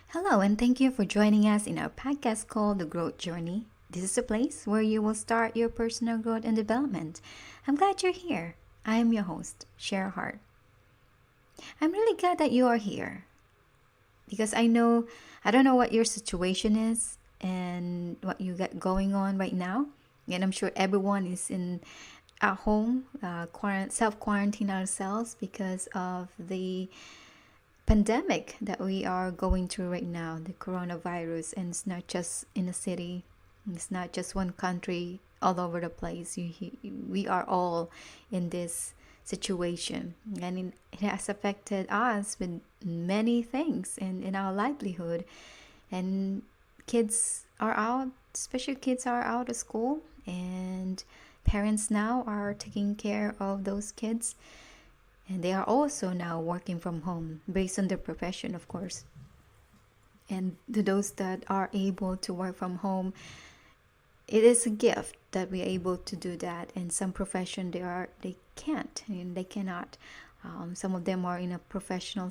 Hello, and thank you for joining us in our podcast called The Growth Journey. This is a place where you will start your personal growth and development. I'm glad you're here. I am your host, Cher Hart. I'm really glad that you are here because I don't know what your situation is and what you got going on right now. And I'm sure everyone is in at home, self quarantine ourselves because of the pandemic that we are going through right now, the coronavirus, and it's not just in a city, it's not just one country, all over the place. We are all in this situation, and it has affected us with many things in our livelihood. And kids are out, especially kids are out of school, and parents now are taking care of those kids, and they are also now working from home based on their profession, of course. And to those that are able to work from home, it is a gift that we're able to do that. And some profession they can't and they cannot. Some of them are in a professional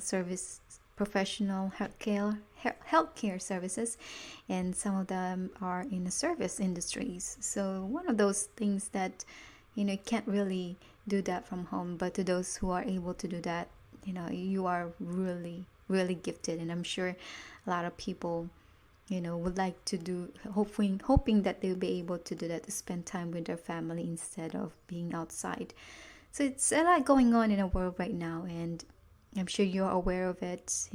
healthcare services, and some of them are in the service industries. So one of those things that can't really do that from home, but to those who are able to do that, you are really really gifted. And I'm sure a lot of people would like to do, hoping that they'll be able to do that, to spend time with their family instead of being outside. So it's a lot going on in the world right now, and I'm sure you're aware of it.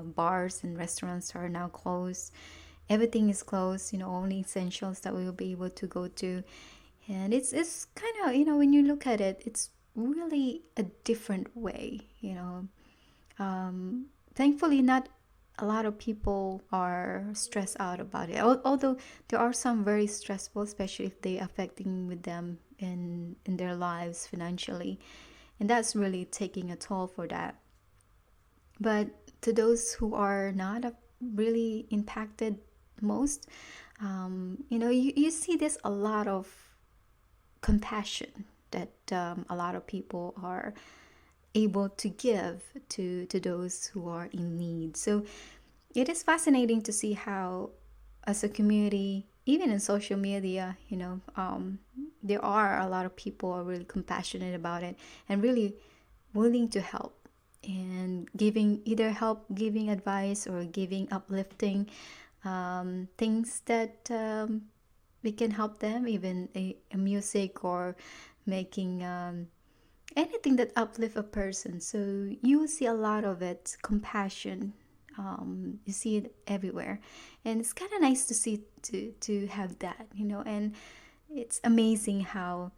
Bars and restaurants are now closed. Everything is closed. Only essentials that we will be able to go to. And it's kind of, when you look at it, it's really a different way. Thankfully, not a lot of people are stressed out about it. Although there are some very stressful, especially if they affecting with them in their lives financially, and that's really taking a toll for that. But to those who are not really impacted most, you see this a lot of compassion that a lot of people are able to give to those who are in need. So it is fascinating to see how, as a community, even in social media, there are a lot of people are really compassionate about it and really willing to help and giving advice or giving uplifting things that we can help them, even a music or making anything that uplift a person. So you will see a lot of it, compassion. You see it everywhere, and it's kind of nice to see to have that, and it's amazing how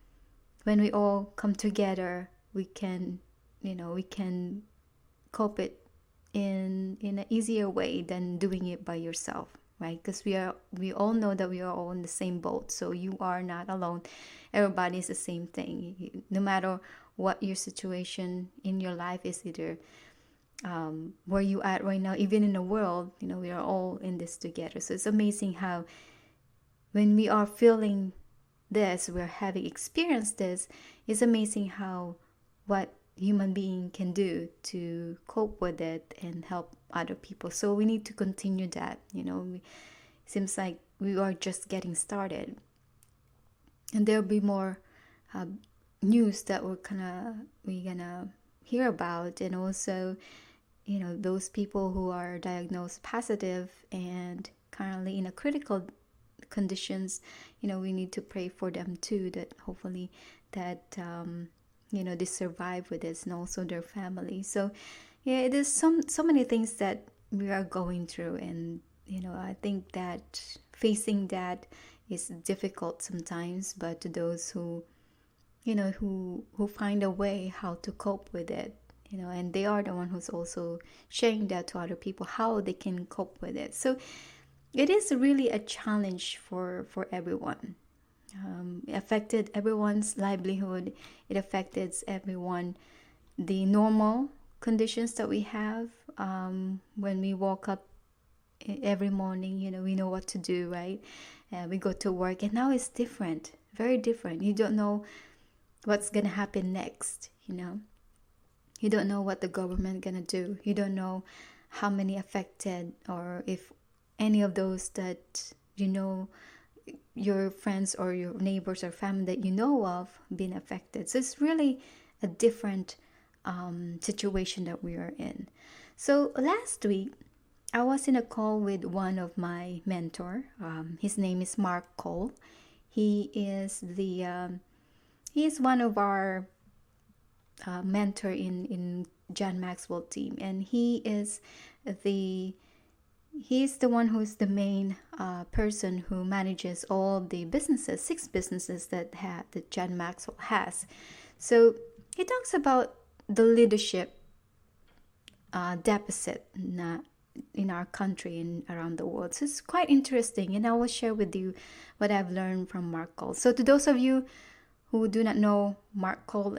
when we all come together, we can cope it in an easier way than doing it by yourself, right? Because we all know that we are all in the same boat, so you are not alone. Everybody is the same thing. No matter what your situation in your life is, either where you at right now, even in the world, we are all in this together. So it's amazing how when we are feeling this, we're having experienced this, it's amazing how what human being can do to cope with it and help other people. So we need to continue that. Seems like we are just getting started, and there'll be more news that we're gonna hear about. And also, those people who are diagnosed positive and currently in a critical conditions, we need to pray for them too, that hopefully that they survive with this, and also their family. So yeah, there's so many things that we are going through, and I think that facing that is difficult sometimes, but to those who find a way how to cope with it, and they are the one who's also sharing that to other people, how they can cope with it. So it is really a challenge for everyone. It affected everyone's livelihood. It affected everyone. The normal conditions that we have, when we woke up every morning, we know what to do, right? We go to work, and now it's different, very different. You don't know what's gonna happen next. You don't know what the government gonna do. You don't know how many affected, or if any of those that your friends or your neighbors or family that you know of been affected. So it's really a different situation that we are in. So last week, I was in a call with one of my mentor. His name is Mark Cole. He is he is one of our mentor in John Maxwell team, and he's the one who's the main person who manages all the businesses, 6 businesses that John Maxwell has. So he talks about the leadership deficit in our country and around the world. So it's quite interesting, and I will share with you what I've learned from Mark Cole. So to those of you who do not know, Mark Cole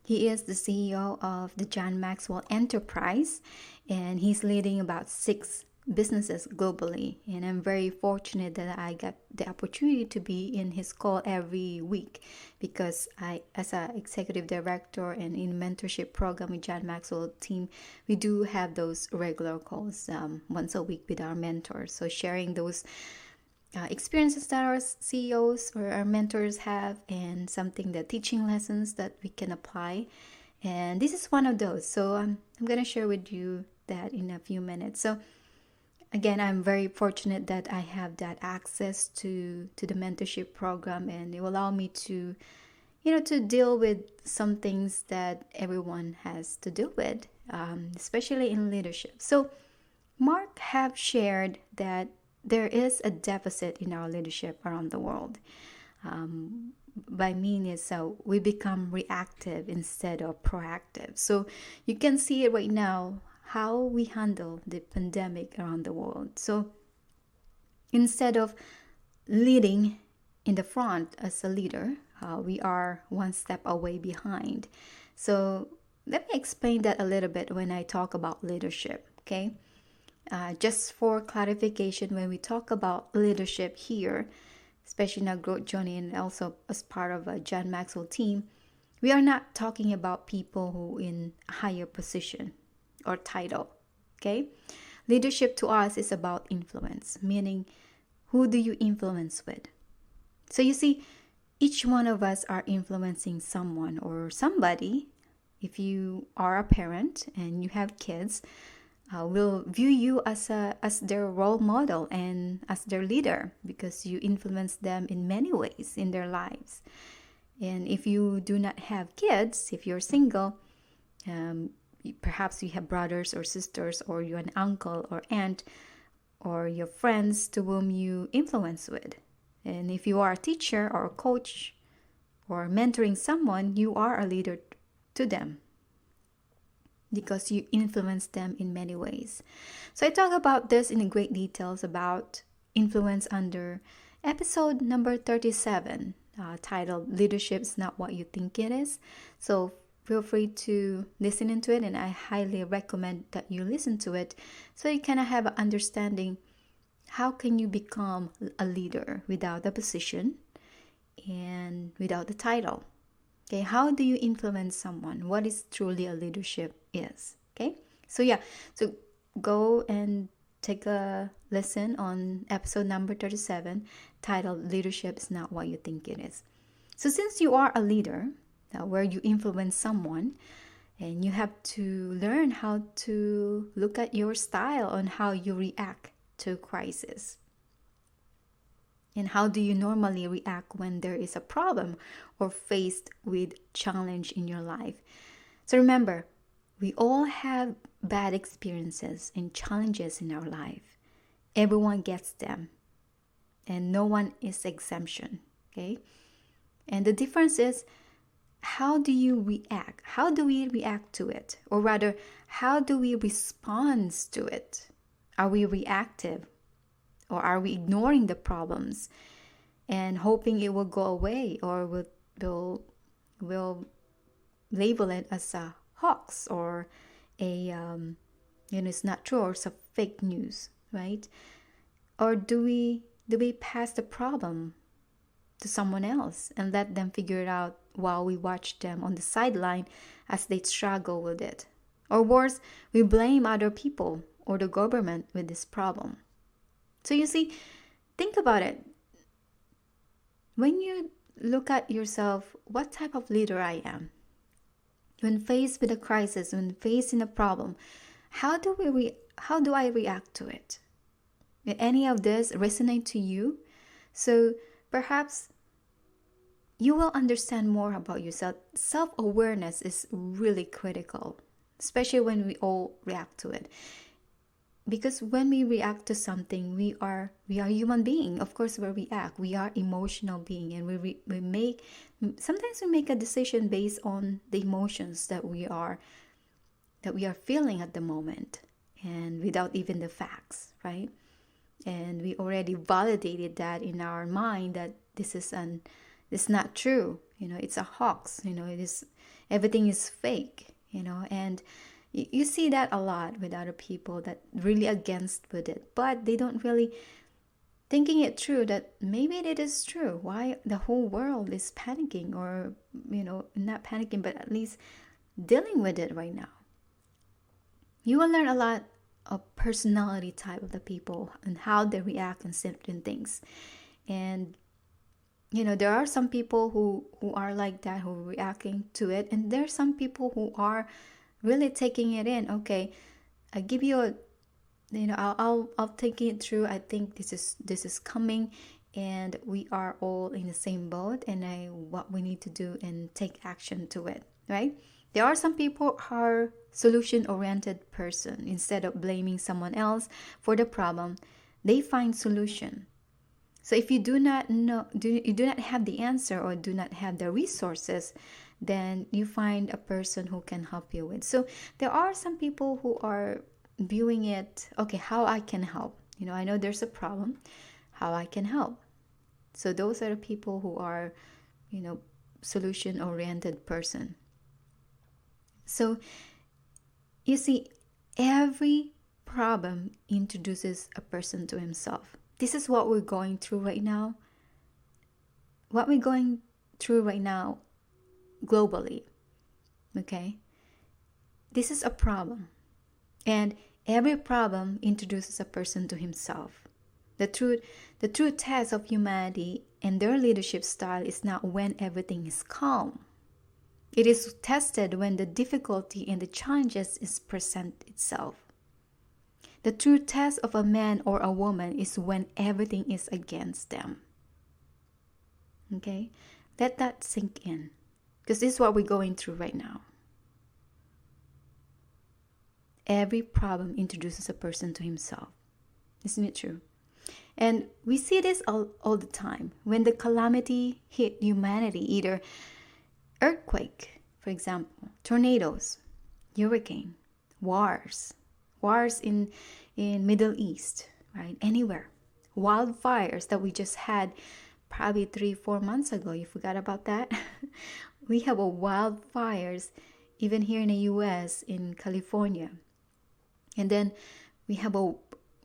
he is the CEO of the John Maxwell Enterprise, and he's leading about 6 businesses globally. And I'm very fortunate that I got the opportunity to be in his call every week, because as an executive director and in mentorship program with John Maxwell team, we do have those regular calls once a week with our mentors. So sharing those experiences that our CEOs or our mentors have, and something that teaching lessons that we can apply. And this is one of those. So I'm going to share with you that in a few minutes. So again, I'm very fortunate that I have that access to the mentorship program, and it will allow me to to deal with some things that everyone has to deal with, especially in leadership. So Mark have shared that there is a deficit in our leadership around the world. By meaning, so we become reactive instead of proactive. So you can see it right now, how we handle the pandemic around the world. So instead of leading in the front as a leader, we are one step away behind. So let me explain that a little bit when I talk about leadership, okay? Just for clarification, when we talk about leadership here, especially in our growth journey and also as part of a John Maxwell team, we are not talking about people who in a higher position or title, okay? Leadership to us is about influence, meaning who do you influence with? So you see, each one of us are influencing someone or somebody. If you are a parent and you have kids, will view you as their role model and as their leader, because you influence them in many ways in their lives. And if you do not have kids, if you're single, perhaps you have brothers or sisters, or you're an uncle or aunt, or your friends to whom you influence with. And if you are a teacher or a coach or mentoring someone, you are a leader to them, because you influence them in many ways. So I talk about this in great details about influence under episode number 37, titled Leadership is Not What You Think It Is. So feel free to listen into it, and I highly recommend that you listen to it, so you kind of have an understanding how can you become a leader without the position and without the title. Okay, how do you influence someone? What is truly a leadership is? Okay, so go and take a listen on episode number 37, titled Leadership is Not What You Think It Is. So since you are a leader, where you influence someone, and you have to learn how to look at your style on how you react to crisis. And how do you normally react when there is a problem or faced with challenge in your life? So remember, we all have bad experiences and challenges in our life. Everyone gets them, and no one is exemption, okay? And the difference is, how do you react? How do we react to it? Or rather, how do we respond to it? Are we reactive? Or are we ignoring the problems and hoping it will go away, or will label it as a hoax or it's not true, or it's a fake news, right? Or do we pass the problem to someone else and let them figure it out while we watch them on the sideline as they struggle with it? Or worse, we blame other people or the government with this problem. So you see, think about it. When you look at yourself, what type of leader I am? When faced with a crisis, when facing a problem, how do I react to it? Did any of this resonate to you? So perhaps you will understand more about yourself. Self-awareness is really critical, especially when we all react to it. Because when we react to something, we are human being. Of course, we react. We are emotional being, and we make sometimes we make a decision based on the emotions that we are feeling at the moment, and without even the facts, right? And we already validated that in our mind that it's not true. It's a hoax. Everything is fake. And you see that a lot with other people that really against with it, but they don't really thinking it through that maybe it is true. Why the whole world is panicking, or not panicking, but at least dealing with it right now. You will learn a lot of personality type of the people and how they react on certain things. And there are some people who are like that, who are reacting to it, and there are some people who are really taking it in. Okay, I give you a, I'll take it through. I think this is coming, and we are all in the same boat. And what we need to do and take action to it, right? There are some people who are solution-oriented person. Instead of blaming someone else for the problem, they find solution. So if you do not have the answer or do not have the resources, then you find a person who can help you with. So there are some people who are viewing it, okay, how I can help. I know there's a problem, how I can help. So those are the people who are, solution-oriented person. So you see, every problem introduces a person to himself. This is what we're going through right now. What we're going through right now globally, okay? This is a problem. And every problem introduces a person to himself. The true test of humanity and their leadership style is not when everything is calm. It is tested when the difficulty and the challenges is present itself. The true test of a man or a woman is when everything is against them. Okay? Let that sink in. Because this is what we're going through right now. Every problem introduces a person to himself. Isn't it true? And we see this all the time. When the calamity hit humanity, either earthquake, for example, tornadoes, hurricane, wars in Middle East, right? Anywhere. Wildfires that we just had probably 3-4 months ago. You forgot about that? We have wildfires even here in the US, in California. And then we have a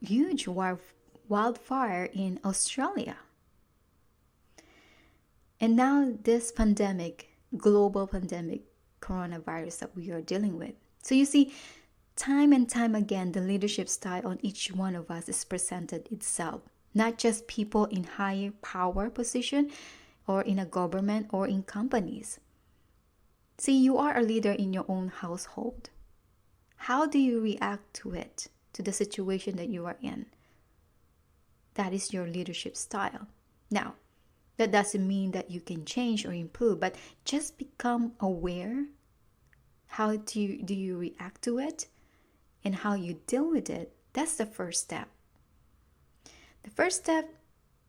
huge wildfire in Australia. And now this pandemic, global pandemic, coronavirus that we are dealing with. So you see, time and time again, the leadership style on each one of us is presented itself. Not just people in higher power position or in a government or in companies. See, you are a leader in your own household. How do you react to it, to the situation that you are in? That is your leadership style. Now, that doesn't mean that you can change or improve, but just become aware. How do you react to it and how you deal with it? That's the first step. The first step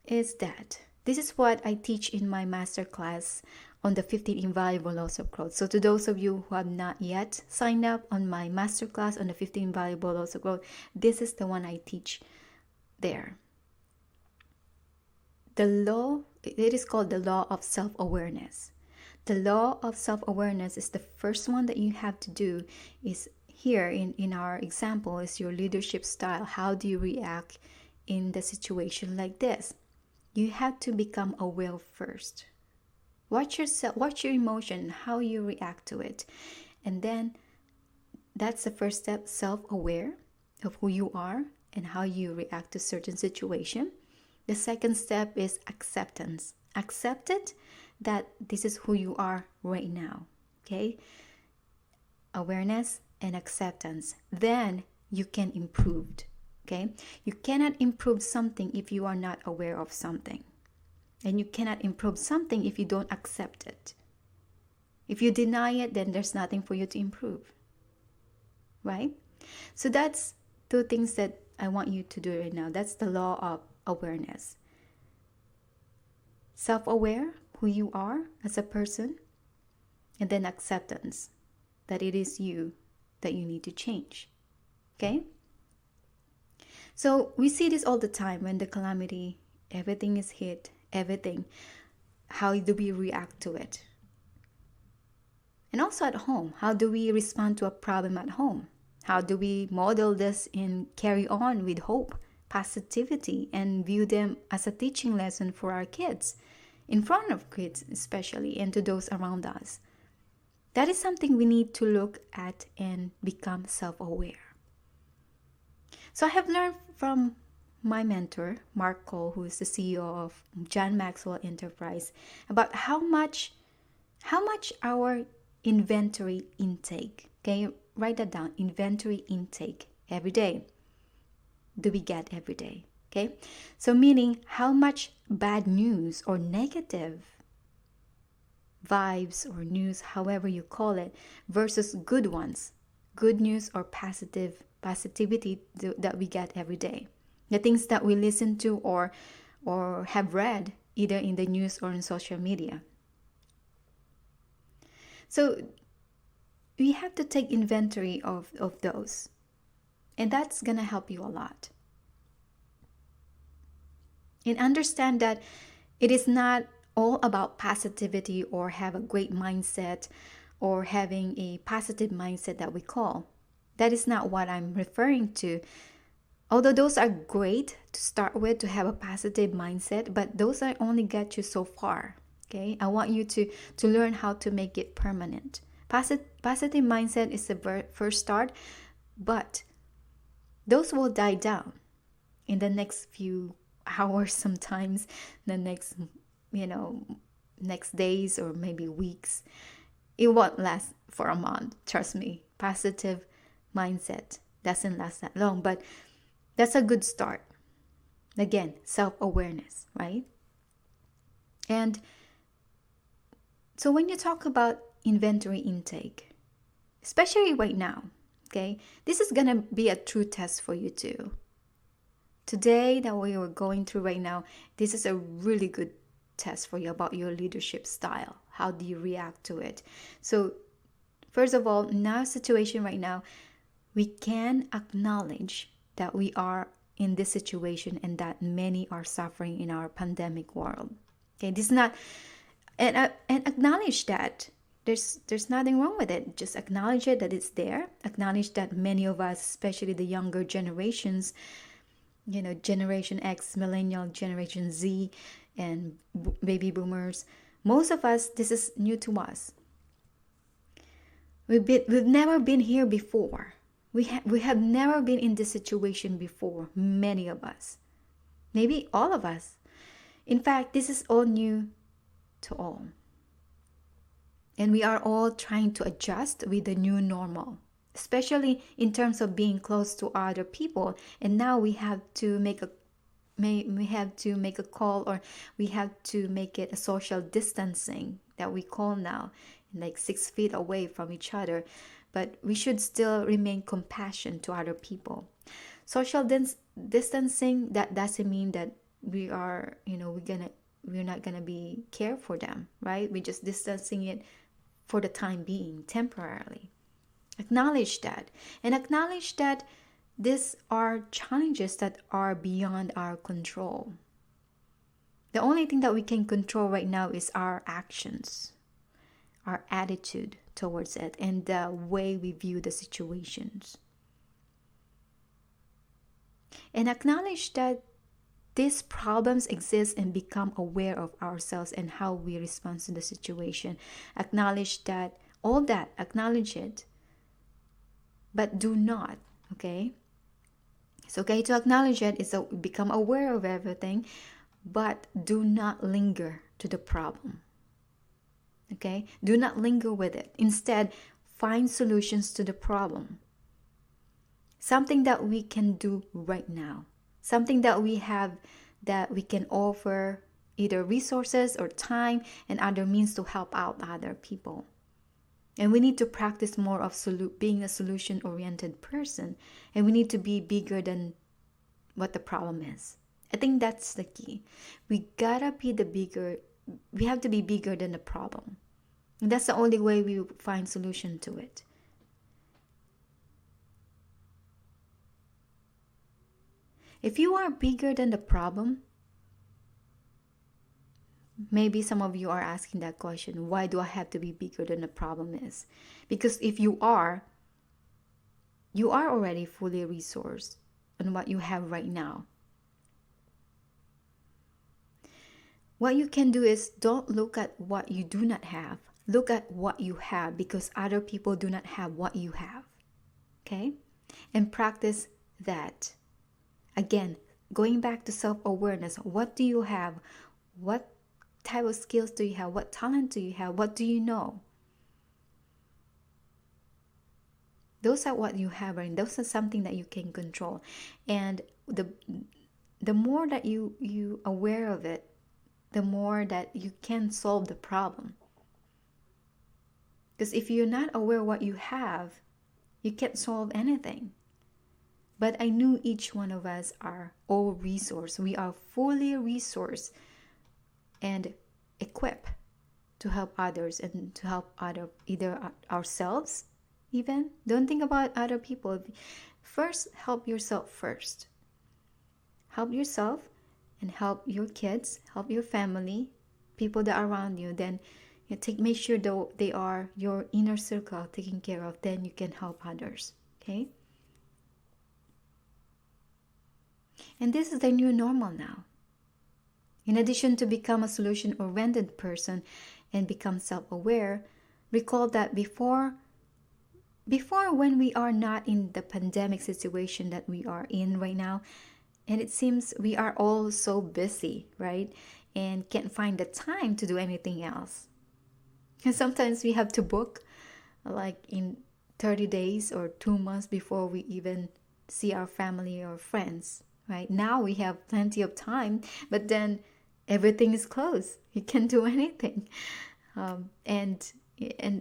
is that this is what I teach in my masterclass on the 15 invaluable laws of growth. So to those of you who have not yet signed up on my masterclass on the 15 invaluable laws of growth, this is the one I teach there. It is called the law of self-awareness. The law of self-awareness is the first one that you have to do. Is here in our example is your leadership style. How do you react in the situation like this? You have to become aware first. Watch yourself, watch your emotion, how you react to it. And then That's the first step, self-aware of who you are and how you react to certain situation. The second step is acceptance. Accept it that this is who you are right now. Okay? Awareness and acceptance. Then you can improve. Okay? You cannot improve something if you are not aware of something. And you cannot improve something if you don't accept it. If you deny it, then there's nothing for you to improve. Right? So that's two things that I want you to do right now. That's the law of awareness. Self-aware, who you are as a person, and then acceptance that it is you that you need to change. Okay? So we see this all the time when the calamity, everything is hit, everything. How do we react to it? And also at home, how do we respond to a problem at home? How do we model this and carry on with hope, positivity, and view them as a teaching lesson for our kids, in front of kids especially, and to those around us? That is something we need to look at and become self-aware. So I have learned from my mentor, Mark Cole, who is the CEO of John Maxwell Enterprise, about how much our inventory intake, okay, write that down, inventory intake every day, do we get every day, okay? So meaning how much bad news or negative vibes or news, however you call it, versus good ones, good news or positivity that we get every day. The things that we listen to or have read either in the news or in social media. So we have to take inventory of those. And that's going to help you a lot. And understand that it is not all about positivity or have a great mindset or having a positive mindset that we call. That is not what I'm referring to. Although those are great to start with, to have a positive mindset, but those are only get you so far. Okay, I want you to learn how to make it permanent. Positive mindset is the first start, but those will die down in the next few hours, sometimes the next days or maybe weeks. It won't last for a month. Trust me, positive mindset doesn't last that long, but that's a good start. Again, self-awareness, right? And so when you talk about inventory intake, especially right now, okay, this is going to be a true test for you too. Today that we are going through right now, this is a really good test for you about your leadership style. How do you react to it? So first of all, in our situation right now, we can acknowledge that we are in this situation and that many are suffering in our pandemic world. Okay, this is not, and acknowledge that there's nothing wrong with it. Just acknowledge it, that it's there. Acknowledge that many of us, especially the younger generations, Generation X, Millennial, Generation Z, and baby boomers, most of us, this is new to us. We've never been here before. We have never been in this situation before, many of us. Maybe all of us. In fact, this is all new to all. And we are all trying to adjust with the new normal, especially in terms of being close to other people. And now we have to make a call, or we have to make it a social distancing that we call now, like 6 feet away from each other. But we should still remain compassionate to other people. Social distancing, that doesn't mean that we are, we're not gonna be care for them, right? We're just distancing it for the time being, temporarily. Acknowledge that, and acknowledge that these are challenges that are beyond our control. The only thing that we can control right now is our actions, our attitude towards it, and the way we view the situations. And acknowledge that these problems exist and become aware of ourselves and how we respond to the situation. Acknowledge that, all that, acknowledge it. but do not, okay? It's okay to acknowledge it, it's become aware of everything, but do not linger to the problem. Okay? Do not linger with it. Instead, find solutions to the problem. Something that we can do right now. Something that we have that we can offer either resources or time and other means to help out other people. And we need to practice more of being a solution-oriented person. And we need to be bigger than what the problem is. I think that's the key. We have to be bigger than the problem. And that's the only way we find solution to it. If you are bigger than the problem, maybe some of you are asking that question, why do I have to be bigger than the problem is? Because if you are already fully resourced on what you have right now. What you can do is don't look at what you do not have. Look at what you have, because other people do not have what you have. Okay? And practice that. Again, going back to self-awareness. What do you have? What type of skills do you have? What talent do you have? What do you know? Those are what you have, and those are something that you can control. And the more that you aware of it, the more that you can solve the problem. Because if you're not aware what you have, you can't solve anything. But I knew each one of us are all resourced. We are fully resourced and equipped to help others and to help either ourselves even. Don't think about other people. First, help yourself first. Help yourself and help your kids, help your family, people that are around you. Then make sure that they are your inner circle taken care of. Then you can help others. Okay? And this is the new normal now. In addition to become a solution-oriented person and become self-aware, recall that before when we are not in the pandemic situation that we are in right now, and it seems we are all so busy, right? And can't find the time to do anything else. And sometimes we have to book like in 30 days or 2 months before we even see our family or friends, right? Now we have plenty of time, but then everything is closed. You can't do anything. And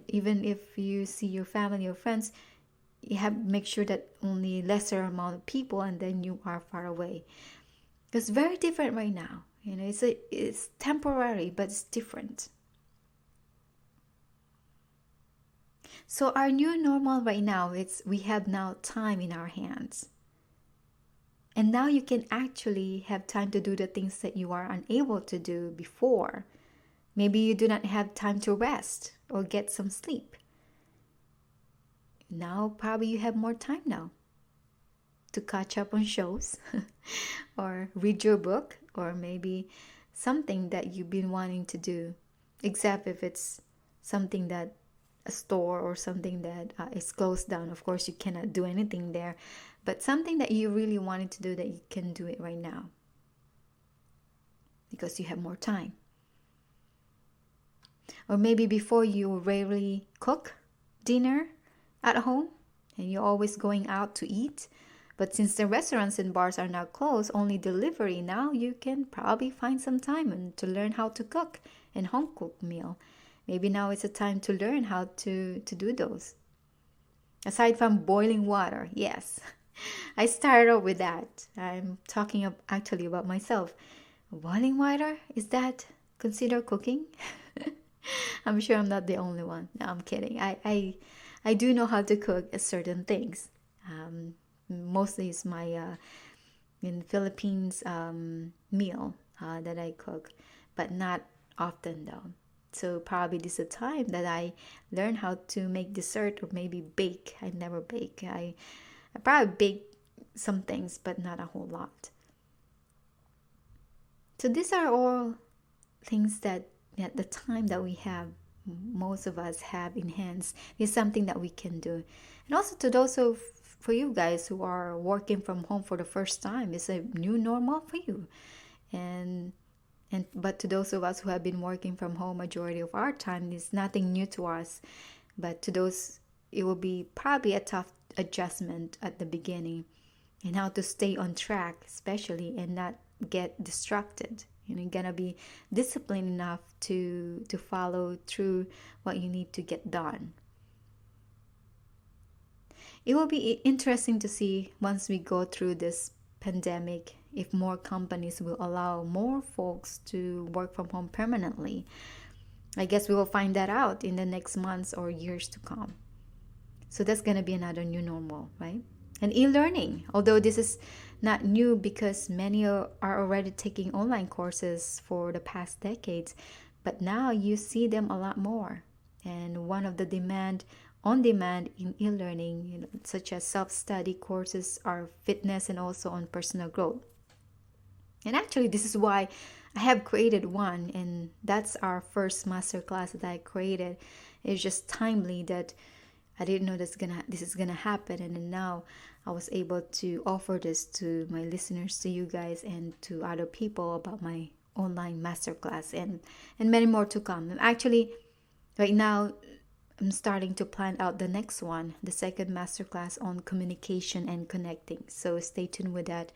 even if you see your family or friends, you have to make sure that only lesser amount of people, and then you are far away. It's very different right now. It's temporary, but it's different. So our new normal right now, we have now time in our hands. And now you can actually have time to do the things that you are unable to do before. Maybe you do not have time to rest or get some sleep. Now probably you have more time now to catch up on shows or read your book, or maybe something that you've been wanting to do, except if it's something that a store or something that is closed down. Of course, you cannot do anything there, but something that you really wanted to do, that you can do it right now because you have more time. Or maybe before you rarely cook dinner at home and you're always going out to eat, but since the restaurants and bars are now closed, only delivery, now you can probably find some time to learn how to cook and home cook meal. Maybe now it's a time to learn how to do those. Aside from boiling water, yes. I started off with that. I'm talking actually about myself. Boiling water, is that considered cooking? I'm sure I'm not the only one. No, I'm kidding. I do know how to cook certain things. Mostly it's my in Philippines meal that I cook, but not often though. So probably this is a time that I learn how to make dessert or maybe bake. I never bake. I probably bake some things, but not a whole lot. So these are all things that at the time that we have most of us have in hands. It's something that we can do. And also to those of for you guys who are working from home for the first time, it's a new normal for you. And but to those of us who have been working from home majority of our time, it's nothing new to us. But to those, it will be probably a tough adjustment at the beginning, and how to stay on track, especially, and not get distracted. You're gonna be disciplined enough to follow through what you need to get done. It will be interesting to see once we go through this pandemic if more companies will allow more folks to work from home permanently. I guess we will find that out in the next months or years to come. So that's going to be another new normal, right? And e-learning, although this is not new because many are already taking online courses for the past decades, but now you see them a lot more. And one of the on demand in e-learning, such as self-study courses, are fitness and also on personal growth. And actually, this is why I have created one, and that's our first masterclass that I created. It's just timely that I didn't know this is gonna happen, and then now I was able to offer this to my listeners, to you guys, and to other people about my online masterclass, and many more to come. And actually, right now, I'm starting to plan out the next one, the second masterclass on communication and connecting. So stay tuned with that,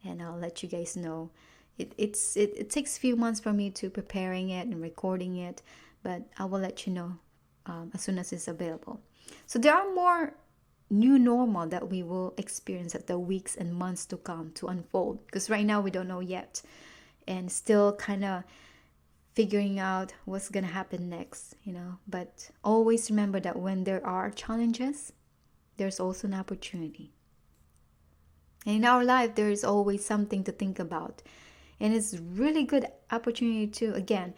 and I'll let you guys know. It takes a few months for me to preparing it and recording it, but I will let you know as soon as it's available. So there are more new normal that we will experience at the weeks and months to come to unfold, because right now we don't know yet, and still kind of figuring out what's gonna happen next, but always remember that when there are challenges, there's also an opportunity. And in our life, there is always something to think about, and it's really good opportunity to, again,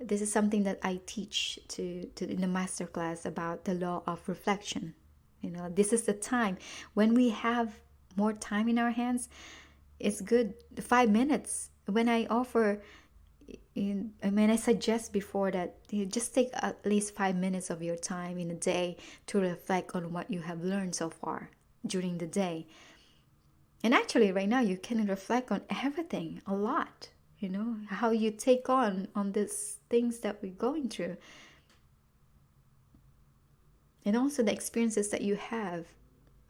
this is something that I teach to in the masterclass about the law of reflection. This is the time when we have more time in our hands. It's good 5 minutes. When I suggest before that you just take at least 5 minutes of your time in a day to reflect on what you have learned so far during the day. And actually, right now, you can reflect on everything a lot. How you take on these things that we're going through. And also the experiences that you have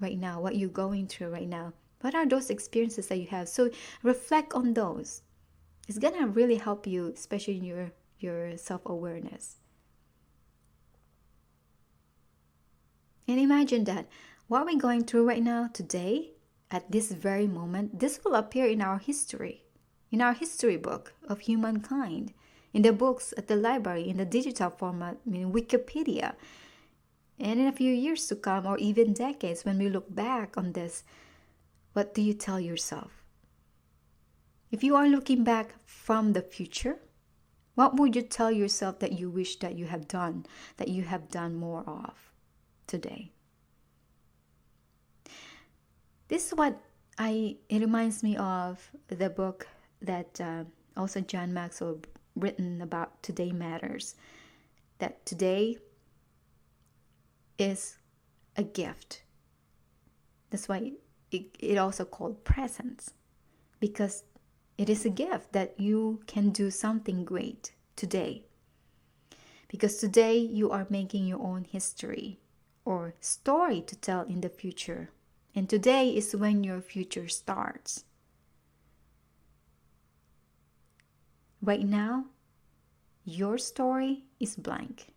right now, what you're going through right now. What are those experiences that you have? So reflect on those. It's going to really help you, especially in your self-awareness. And imagine that what we're going through right now, today, at this very moment, this will appear in our history book of humankind, in the books at the library, in the digital format, Wikipedia. And in a few years to come, or even decades, when we look back on this, what do you tell yourself? If you are looking back from the future, what would you tell yourself that you wish that you have done more of today? This is what it reminds me of the book that also John Maxwell written about, Today Matters. That today is a gift. That's why it also called presence, because it is a gift that you can do something great today. Because today you are making your own history or story to tell in the future. And today is when your future starts. Right now, your story is blank.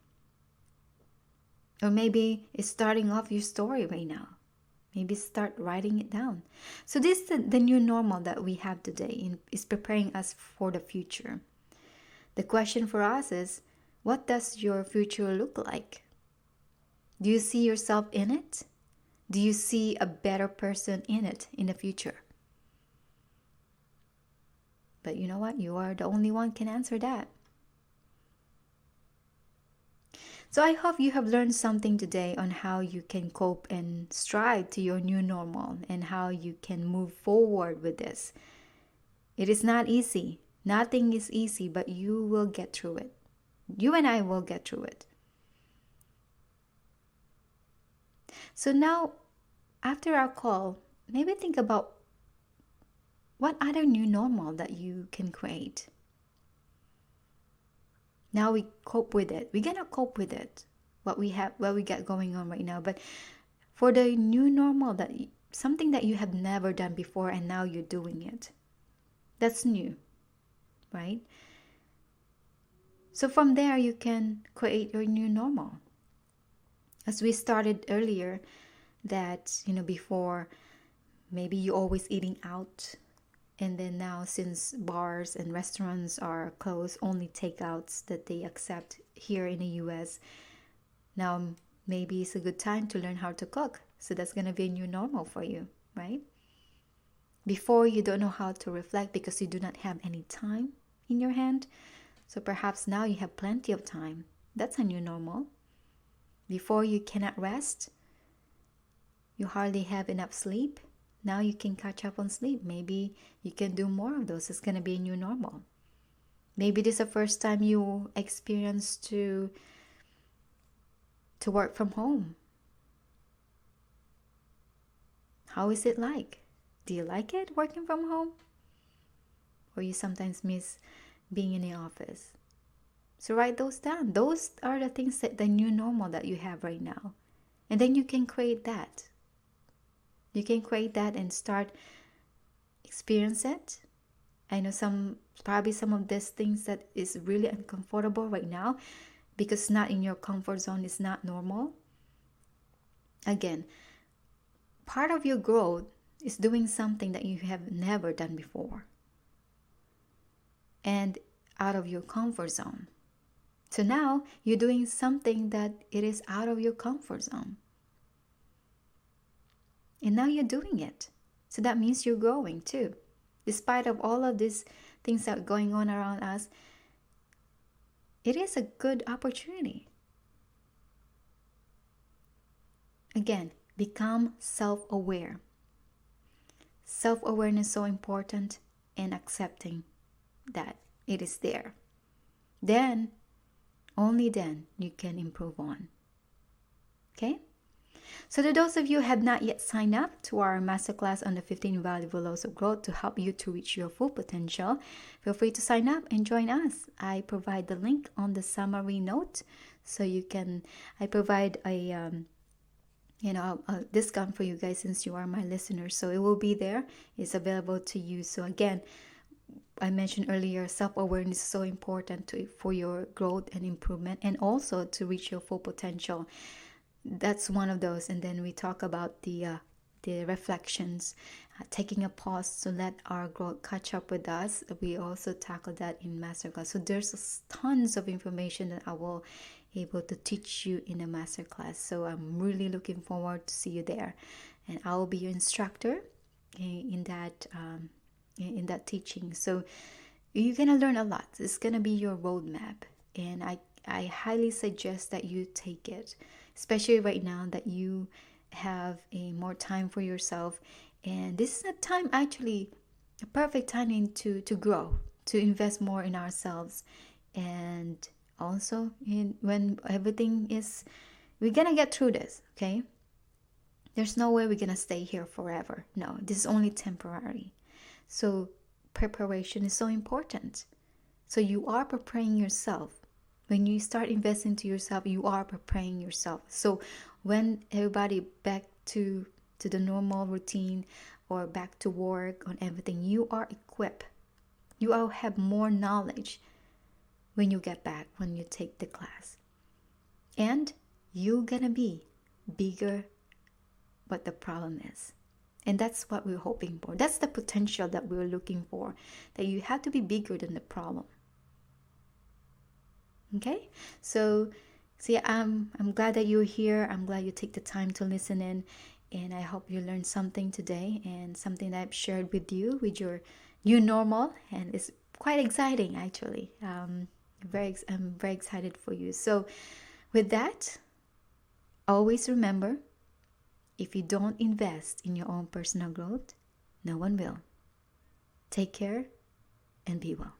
Or maybe it's starting off your story right now. Maybe start writing it down. So this is the new normal that we have today, is preparing us for the future. The question for us is, what does your future look like? Do you see yourself in it? Do you see a better person in it in the future? But you know what? You are the only one can answer that. So I hope you have learned something today on how you can cope and strive to your new normal, and how you can move forward with this. It is not easy. Nothing is easy, but you will get through it. You and I will get through it. So now, after our call, maybe think about what other new normal that you can create. Now we cope with it. We're gonna cope with it, what we got going on right now. But for the new normal, that something that you have never done before and now you're doing it, that's new, right? So from there you can create your new normal. As we started earlier, that before, maybe you're always eating out, and then now, since bars and restaurants are closed, only takeouts that they accept here in the US, now maybe it's a good time to learn how to cook. So that's going to be a new normal for you, right? Before, you don't know how to reflect because you do not have any time in your hand. So perhaps now you have plenty of time. That's a new normal. Before, you cannot rest. You hardly have enough sleep. Now you can catch up on sleep. Maybe you can do more of those. It's going to be a new normal. Maybe this is the first time you experience to work from home. How is it like? Do you like it, working from home? Or you sometimes miss being in the office? So write those down. Those are the things, that the new normal that you have right now. And then you can create that. You can create that and start experience it. I know probably some of these things that is really uncomfortable right now because it's not in your comfort zone. It's not normal. Again, part of your growth is doing something that you have never done before and out of your comfort zone. So now you're doing something that it is out of your comfort zone. And now you're doing it. So that means you're growing too. Despite of all of these things that are going on around us, it is a good opportunity. Again, become self-aware. Self-awareness is so important, and accepting that it is there. Then, only then, you can improve on. Okay? So to those of you who have not yet signed up to our masterclass on the 15 valuable laws of growth to help you to reach your full potential, feel free to sign up and join us. I provide the link on the summary note, so I provide a discount for you guys since you are my listeners. So it will be there. It's available to you. So again, I mentioned earlier, self-awareness is so important for your growth and improvement, and also to reach your full potential. That's one of those. And then we talk about the reflections, taking a pause to let our growth catch up with us. We also tackle that in masterclass. So there's tons of information that I will able to teach you in a masterclass. So I'm really looking forward to see you there, and I will be your instructor in that teaching. So you're gonna learn a lot. It's gonna be your roadmap, and I highly suggest that you take it, especially right now that you have more time for yourself. And this is a time, actually a perfect timing to grow, to invest more in ourselves. And also when everything is, we're gonna get through this, okay? There's no way we're gonna stay here forever. No, this is only temporary. So preparation is so important. So you are preparing yourself. When you start investing to yourself, you are preparing yourself. So when everybody back to the normal routine or back to work on everything, you are equipped. You all have more knowledge when you get back, when you take the class. And you're gonna be bigger what the problem is. And that's what we're hoping for. That's the potential that we're looking for, that you have to be bigger than the problem. Okay? So yeah, I'm glad that you're here. I'm glad you take the time to listen in. And I hope you learned something today, and something that I've shared with you with your new normal. And it's quite exciting, actually. I'm very excited for you. So with that, always remember, if you don't invest in your own personal growth, no one will. Take care and be well.